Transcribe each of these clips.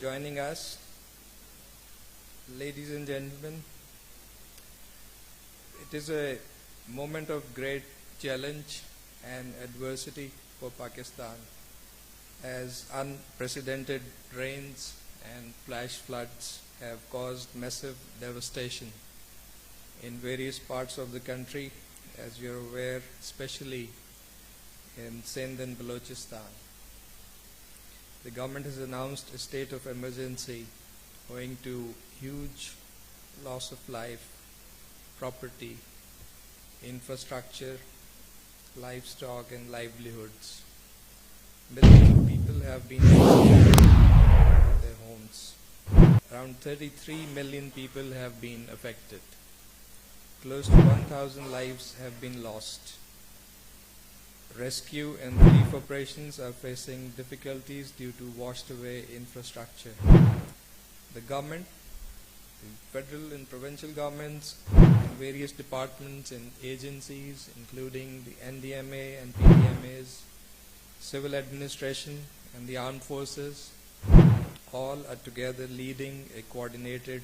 joining us. Ladies and gentlemen, it is a moment of great challenge and adversity for Pakistan as unprecedented rains and flash floods have caused massive devastation in various parts of the country, as you're aware, especially in Sindh and Balochistan. The government has announced a state of emergency owing to huge loss of life, property, infrastructure, livestock and livelihoods. Millions of people have been evicted from their homes. Around 33 million people have been affected. Close to 1,000 lives have been lost. Rescue and relief operations are facing difficulties due to washed away infrastructure. The government, the federal and provincial governments, and various departments and agencies, including the NDMA and PDMAs, civil administration and the armed forces, all are together leading a coordinated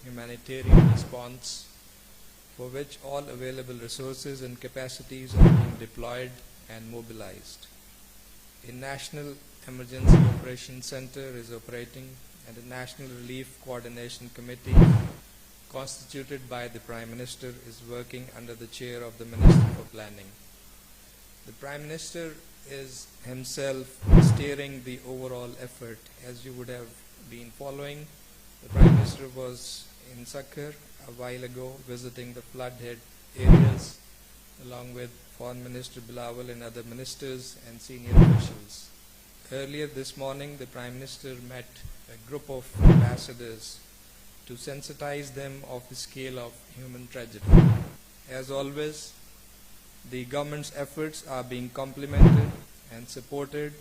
humanitarian response for which all available resources and capacities are being deployed and mobilized. A National Emergency Operations Center is operating, and a National Relief Coordination Committee constituted by the Prime Minister is working under the chair of the Minister for Planning. The Prime Minister is himself steering the overall effort. As you would have been following, the Prime Minister was in Sakhar a while ago visiting the flood-hit areas along with Foreign Minister Bilawal and other ministers and senior officials. Earlier this morning, the Prime Minister met a group of ambassadors to sensitize them of the scale of human tragedy. As always, the government's efforts are being complemented and supported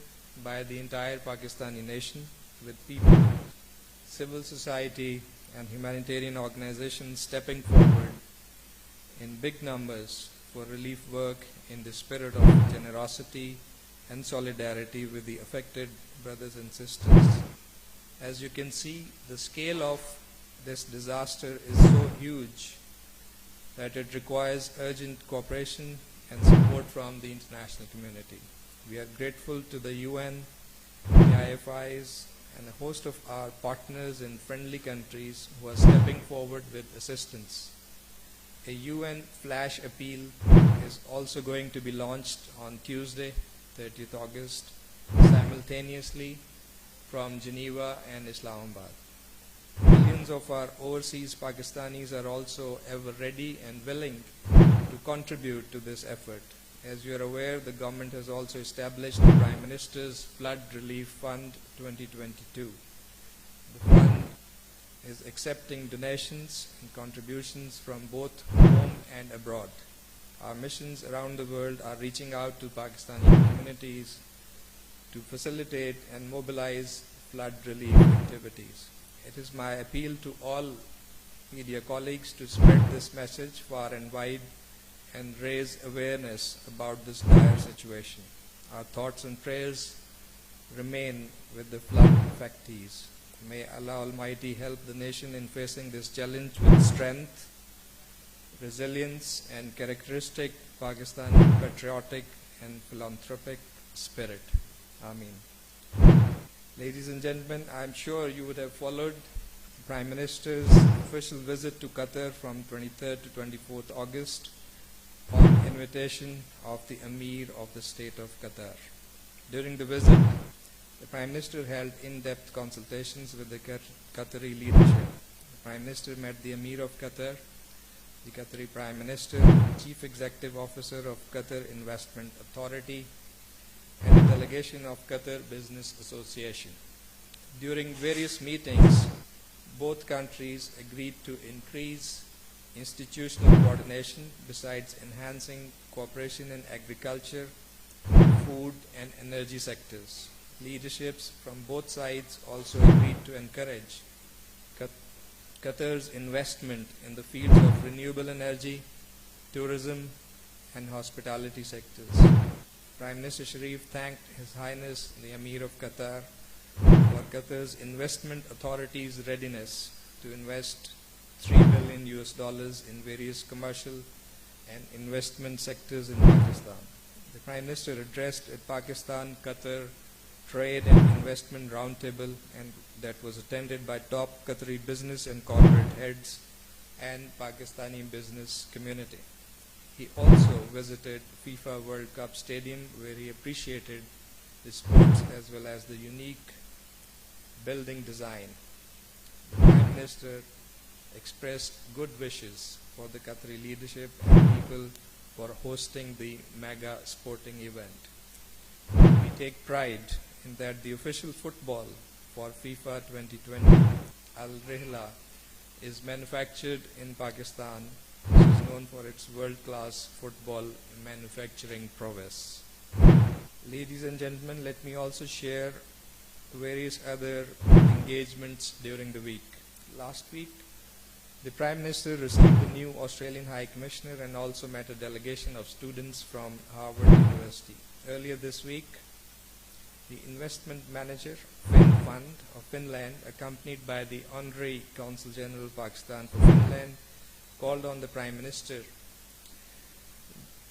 by the entire Pakistani nation, with people, civil society and humanitarian organizations stepping forward in big numbers for relief work in the spirit of generosity and solidarity with the affected brothers and sisters. As you can see, the scale of this disaster is so huge that it requires urgent cooperation and support from the international community. We are grateful to the UN, the IFIs, and a host of our partners in friendly countries who are stepping forward with assistance. A UN flash appeal is also going to be launched on Tuesday, 30th August, simultaneously from Geneva and Islamabad. Millions of our overseas Pakistanis are also ever ready and willing to contribute to this effort. As you are aware, the government has also established the Prime Minister's Flood Relief Fund 2022. The fund is accepting donations and contributions from both home and abroad. Our missions around the world are reaching out to Pakistani communities to facilitate and mobilize flood relief activities. It is my appeal to all media colleagues to spread this message far and wide and raise awareness about this dire situation. Our thoughts and prayers remain with the flood affectees. May Allah Almighty help the nation in facing this challenge with strength, resilience, and characteristic Pakistani patriotic and philanthropic spirit. Ameen. Ladies and gentlemen, I am sure you would have followed the Prime Minister's official visit to Qatar from 23rd to 24th August on invitation of the Emir of the State of Qatar. During the visit, the Prime Minister held in-depth consultations with the Qatari leadership. The Prime Minister met the Emir of Qatar, the Qatari Prime Minister, Chief Executive Officer of Qatar Investment Authority, and a delegation of Qatar Business Association. During various meetings, both countries agreed to increase institutional coordination besides enhancing cooperation in agriculture, food and energy sectors. Leaderships from both sides also agreed to encourage Qatar's investment in the fields of renewable energy, tourism and hospitality sectors. Prime Minister Sharif thanked His Highness the Emir of Qatar for Qatar's investment authority's readiness to invest $3 billion in various commercial and investment sectors in Pakistan. The Prime Minister addressed at Pakistan-Qatar Trade and Investment Roundtable, and that was attended by top Qatari business and corporate heads and Pakistani business community. He also visited FIFA World Cup Stadium, where he appreciated the sports as well as the unique building design. The Prime Minister expressed good wishes for the Qatari leadership and people for hosting the mega sporting event. We take pride in that the official football for FIFA 2020, Al Rihla, is manufactured in Pakistan, which is known for its world-class football manufacturing prowess. Ladies and gentlemen, let me also share various other engagements during the week. Last week, the Prime Minister received the new Australian High Commissioner and also met a delegation of students from Harvard University. Earlier this week, the investment manager, FinFund of Finland, accompanied by the Honorary Consul General of Pakistan for Finland, called on the Prime Minister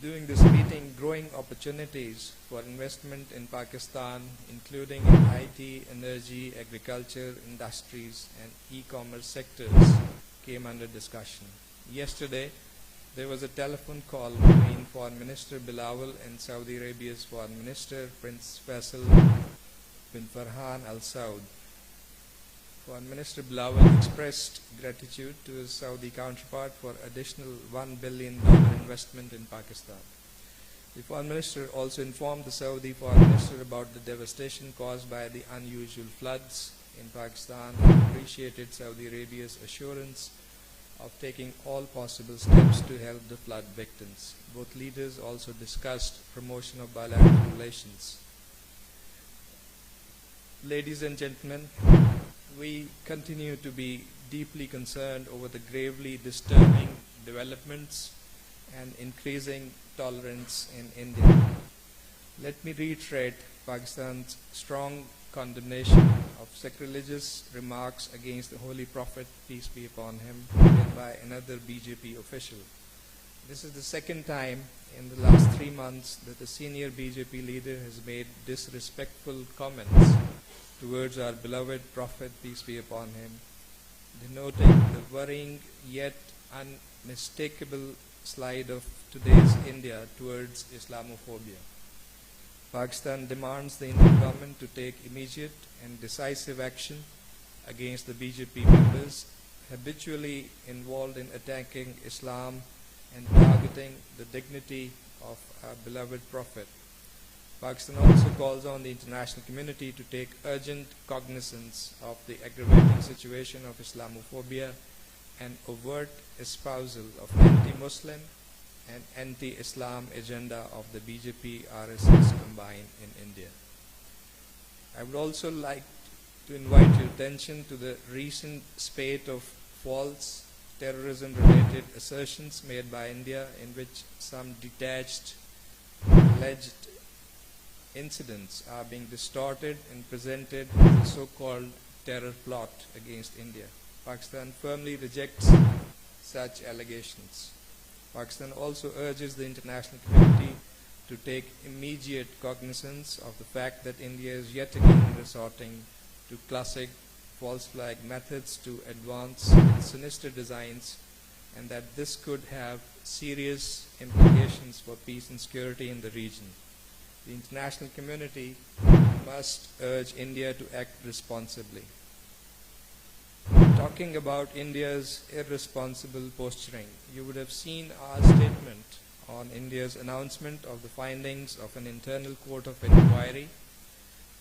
during this meeting growing opportunities for investment in Pakistan, including in IT, energy, agriculture, industries, and e-commerce sectors, came under discussion. Yesterday, there was a telephone call between Foreign Minister Bilawal and Saudi Arabia's Foreign Minister Prince Faisal bin Farhan Al Saud. Foreign Minister Bilawal expressed gratitude to his Saudi counterpart for additional $1 billion investment in Pakistan. The Foreign Minister also informed the Saudi Foreign Minister about the devastation caused by the unusual floods in Pakistan and appreciated Saudi Arabia's assurance of taking all possible steps to help the flood victims. Both leaders also discussed promotion of bilateral relations. Ladies and gentlemen, we continue to be deeply concerned over the gravely disturbing developments and increasing tolerance in India. Let me reiterate Pakistan's strong condemnation of sacrilegious remarks against the Holy Prophet, peace be upon him, made by another BJP official. This is the second time in the last 3 months that a senior BJP leader has made disrespectful comments towards our beloved Prophet, peace be upon him, denoting the worrying yet unmistakable slide of today's India towards Islamophobia. Pakistan demands the Indian government to take immediate and decisive action against the BJP members habitually involved in attacking Islam and targeting the dignity of our beloved Prophet. Pakistan also calls on the international community to take urgent cognizance of the aggravating situation of Islamophobia and overt espousal of anti-Muslim and anti-Islam agenda of the BJP RSS combined in India. I would also like to invite your attention to the recent spate of false terrorism-related assertions made by India, in which some detached alleged incidents are being distorted and presented as a so-called terror plot against India. Pakistan firmly rejects such allegations. Pakistan also urges the international community to take immediate cognizance of the fact that India is yet again resorting to classic false flag methods to advance its sinister designs, and that this could have serious implications for peace and security in the region. The international community must urge India to act responsibly. Talking about India's irresponsible posturing, you would have seen our statement on India's announcement of the findings of an internal court of inquiry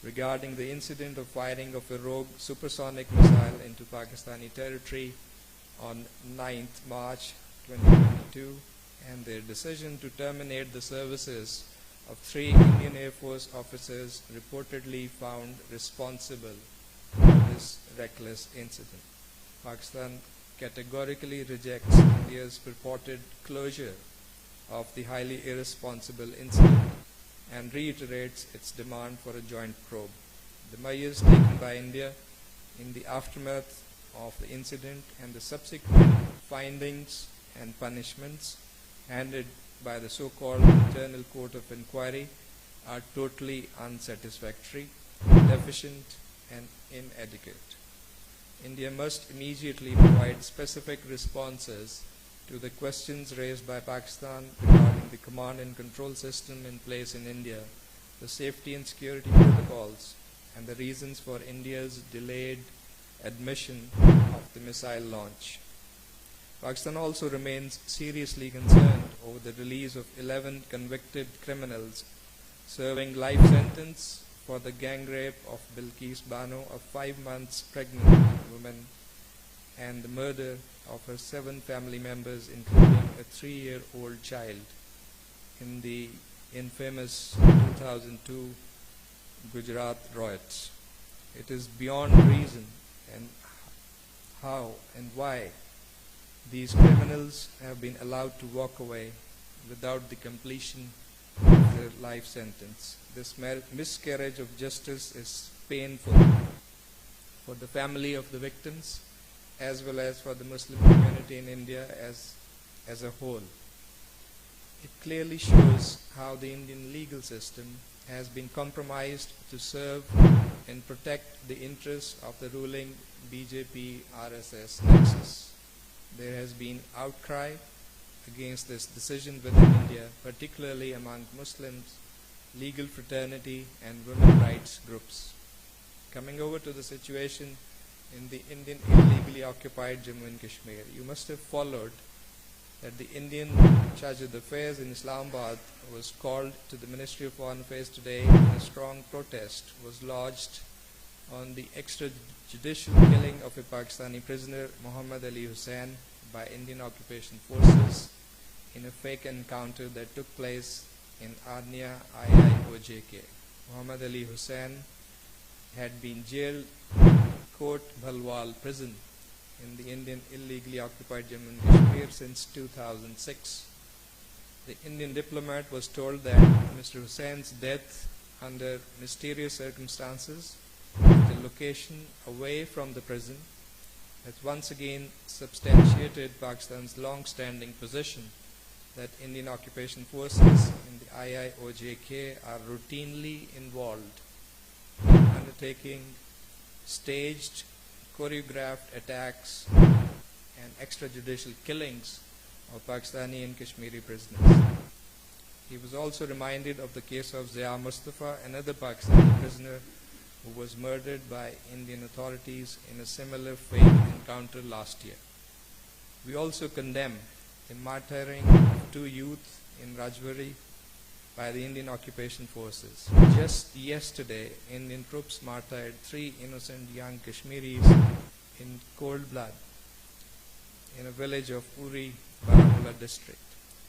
regarding the incident of firing of a rogue supersonic missile into Pakistani territory on 9th March 2022, and their decision to terminate the services of 3 Indian Air Force officers reportedly found responsible for this reckless incident. Pakistan categorically rejects India's purported closure of the highly irresponsible incident and reiterates its demand for a joint probe. The measures taken by India in the aftermath of the incident and the subsequent findings and punishments handed by the so-called Internal Court of Inquiry are totally unsatisfactory, deficient, and inadequate. India must immediately provide specific responses to the questions raised by Pakistan regarding the command and control system in place in India, the safety and security protocols, and the reasons for India's delayed admission of the missile launch. Pakistan also remains seriously concerned over the release of 11 convicted criminals serving life sentence for the gang rape of Bilqis Bano, a 5 months pregnant woman, and the murder of her 7 family members, including a 3-year-old child, in the infamous 2002 Gujarat riots. It is beyond reason and how and why these criminals have been allowed to walk away without the completion of their life sentence. This miscarriage of justice is painful for the family of the victims as well as for the Muslim community in India as a whole. It clearly shows how the Indian legal system has been compromised to serve and protect the interests of the ruling BJP-RSS nexus. There has been outcry against this decision within India, particularly among Muslims, legal fraternity, and women rights groups. Coming over to the situation in the Indian illegally occupied Jammu and Kashmir, you must have followed that the Indian Charge d'Affaires in Islamabad was called to the Ministry of Foreign Affairs today, and a strong protest was lodged on the extrajudicial killing of a Pakistani prisoner, Muhammad Ali Hussain, by Indian occupation forces in a fake encounter that took place in Arnia IIOJK. Muhammad Ali Hussain had been jailed in Kot Bhalwal prison in the Indian illegally occupied Jammu and Kashmir since 2006. The Indian diplomat was told that Mr. Hussein's death under mysterious circumstances at a location away from the prison has once again substantiated Pakistan's long-standing position that Indian occupation forces in the IIOJK are routinely involved in undertaking staged, choreographed attacks and extrajudicial killings of Pakistani and Kashmiri prisoners. He was also reminded of the case of Zia Mustafa, another Pakistani prisoner who was murdered by Indian authorities in a similar fake encounter last year. We also condemn the martyring of 2 youth in Rajwari by the Indian occupation forces. Just yesterday, Indian troops martyred 3 innocent young Kashmiris in cold blood in a village of Uri, Baramulla district.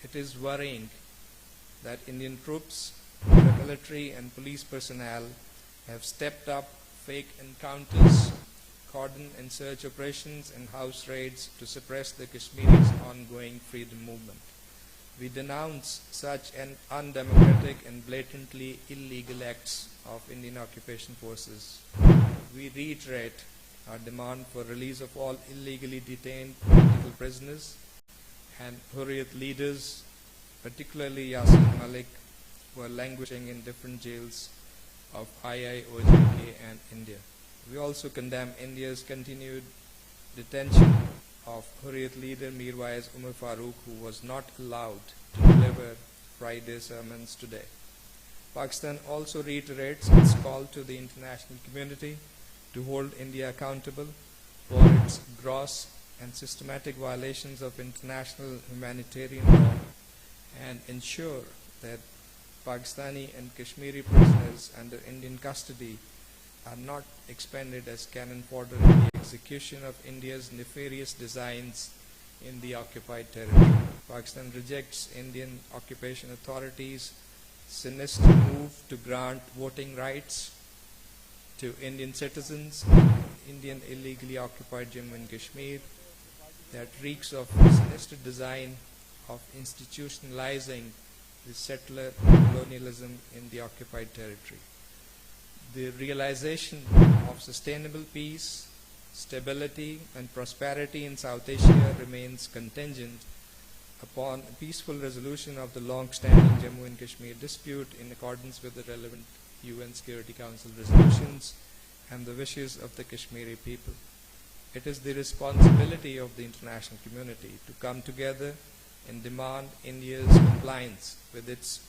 It is worrying that Indian troops, paramilitary and police personnel have stepped up fake encounters, cordon and search operations and house raids to suppress the Kashmiris' ongoing freedom movement. We denounce such an undemocratic and blatantly illegal acts of Indian occupation forces. We reiterate our demand for release of all illegally detained political prisoners and Hurriyat leaders, particularly Yasin Malik, who are languishing in different jails of IIOJK and India. We also condemn India's continued detention of Hurriyat leader Mirwais Umar Farooq, who was not allowed to deliver Friday sermons today. Pakistan also reiterates its call to the international community to hold India accountable for its gross and systematic violations of international humanitarian law and ensure that Pakistani and Kashmiri prisoners under Indian custody are not expended as cannon fodder in the execution of India's nefarious designs in the occupied territory. Pakistan rejects Indian occupation authorities' sinister move to grant voting rights to Indian citizens in Indian illegally occupied Jammu and Kashmir that reeks of sinister design of institutionalizing the settler colonialism in the occupied territory. The realization of sustainable peace, stability, and prosperity in South Asia remains contingent upon a peaceful resolution of the long-standing Jammu and Kashmir dispute in accordance with the relevant UN Security Council resolutions and the wishes of the Kashmiri people. It is the responsibility of the international community to come together and demand India's compliance with its